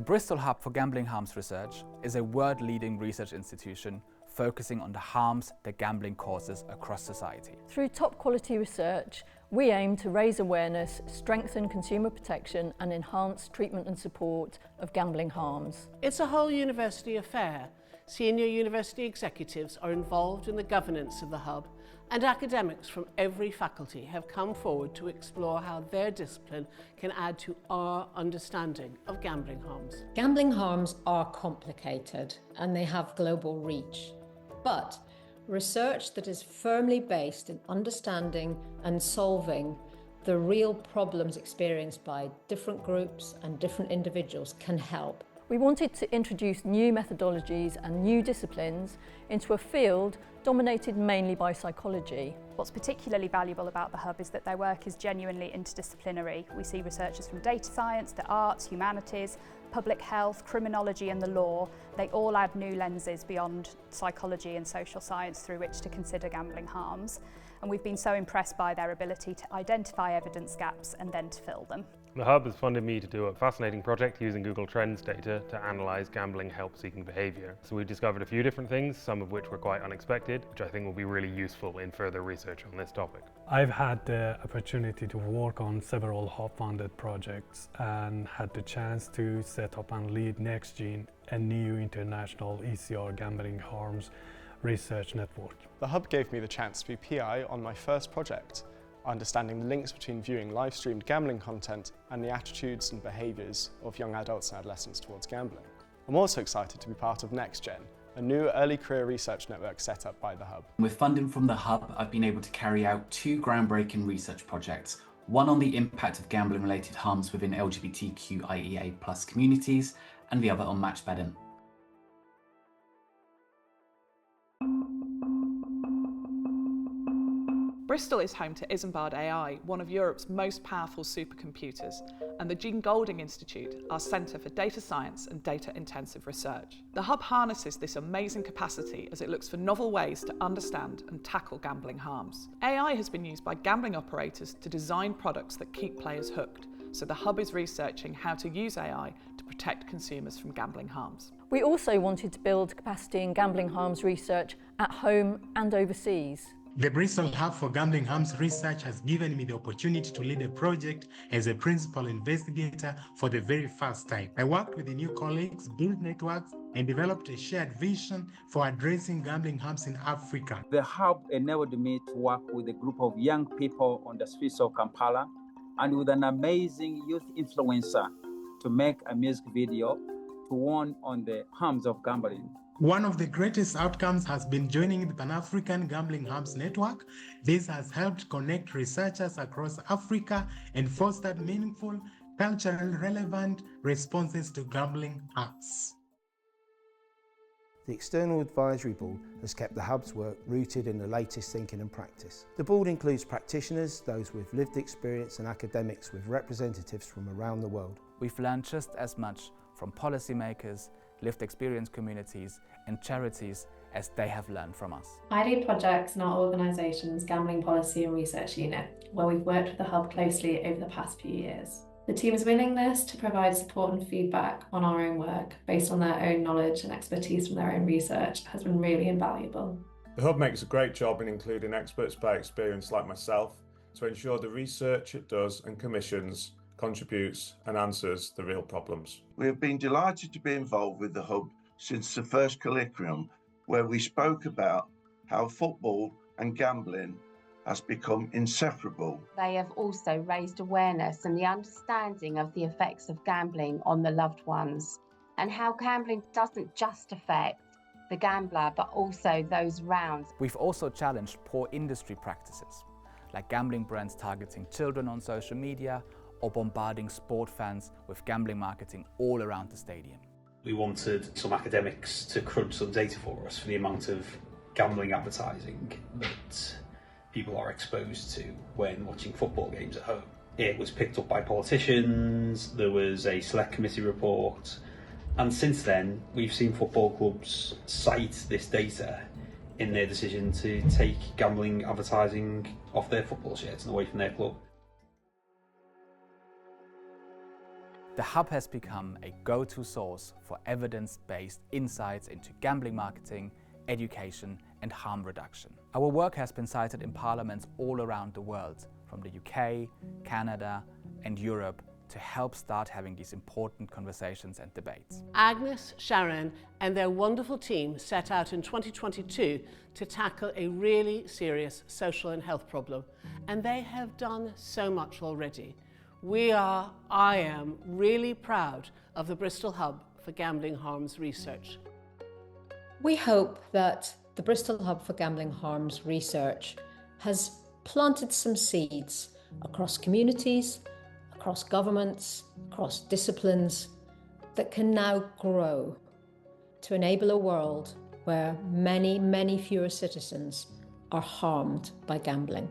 Bristol Hub for Gambling Harms Research is a world-leading research institution focusing on the harms that gambling causes across society. Through top-quality research, we aim to raise awareness, strengthen consumer protection and enhance treatment and support of gambling harms. It's a whole university affair. Senior university executives are involved in the governance of the Hub, and academics from every faculty have come forward to explore how their discipline can add to our understanding of gambling harms. Gambling harms are complicated and they have global reach, but research that is firmly based in understanding and solving the real problems experienced by different groups and different individuals can help. We wanted to introduce new methodologies and new disciplines into a field dominated mainly by psychology. What's particularly valuable about the Hub is that their work is genuinely interdisciplinary. We see researchers from data science, the arts, humanities, public health, criminology and the law. They all add new lenses beyond psychology and social science through which to consider gambling harms. And we've been so impressed by their ability to identify evidence gaps and then to fill them. The Hub has funded me to do a fascinating project using Google Trends data to analyse gambling help-seeking behaviour. So we discovered a few different things, some of which were quite unexpected, which I think will be really useful in further research on this topic. I've had the opportunity to work on several Hub-funded projects and had the chance to set up and lead NextGene, a new international ECR gambling harms research network. The Hub gave me the chance to be PI on my first project, understanding the links between viewing live-streamed gambling content and the attitudes and behaviours of young adults and adolescents towards gambling. I'm also excited to be part of NextGen, a new early career research network set up by the Hub. With funding from the Hub, I've been able to carry out two groundbreaking research projects, one on the impact of gambling-related harms within LGBTQIA+ communities, and the other on match betting. Bristol is home to Isambard AI, one of Europe's most powerful supercomputers, and the Jean Golding Institute, our centre for data science and data-intensive research. The Hub harnesses this amazing capacity as it looks for novel ways to understand and tackle gambling harms. AI has been used by gambling operators to design products that keep players hooked, so the Hub is researching how to use AI to protect consumers from gambling harms. We also wanted to build capacity in gambling harms research at home and overseas. The Bristol Hub for Gambling Harms Research has given me the opportunity to lead a project as a principal investigator for the very first time. I worked with the new colleagues, built networks, and developed a shared vision for addressing gambling harms in Africa. The Hub enabled me to work with a group of young people on the streets of Kampala and with an amazing youth influencer to make a music video to warn on the harms of gambling. One of the greatest outcomes has been joining the Pan-African Gambling Harms Network. This has helped connect researchers across Africa and fostered meaningful, culturally relevant responses to gambling harms. The External Advisory Board has kept the Hub's work rooted in the latest thinking and practice. The board includes practitioners, those with lived experience, and academics with representatives from around the world. We've learned just as much from policymakers, lived experience communities and charities as they have learned from us. I lead projects in our organisation's Gambling Policy and Research Unit, where we've worked with the Hub closely over the past few years. The team's willingness to provide support and feedback on our own work based on their own knowledge and expertise from their own research has been really invaluable. The Hub makes a great job in including experts by experience like myself to ensure the research it does and commissions contributes and answers the real problems. We have been delighted to be involved with the Hub since the first colloquium, where we spoke about how football and gambling has become inseparable. They have also raised awareness and the understanding of the effects of gambling on the loved ones, and how gambling doesn't just affect the gambler but also those around. We've also challenged poor industry practices, like gambling brands targeting children on social media or bombarding sport fans with gambling marketing all around the stadium. We wanted some academics to crunch some data for us for the amount of gambling advertising that people are exposed to when watching football games at home. It was picked up by politicians, there was a select committee report, and since then we've seen football clubs cite this data in their decision to take gambling advertising off their football shirts and away from their club. The Hub has become a go-to source for evidence-based insights into gambling marketing, education and harm reduction. Our work has been cited in parliaments all around the world, from the UK, Canada and Europe, to help start having these important conversations and debates. Agnes, Sharon and their wonderful team set out in 2022 to tackle a really serious social and health problem, and they have done so much already. I am really proud of the Bristol Hub for Gambling Harms Research. We hope that the Bristol Hub for Gambling Harms Research has planted some seeds across communities, across governments, across disciplines that can now grow to enable a world where many, many fewer citizens are harmed by gambling.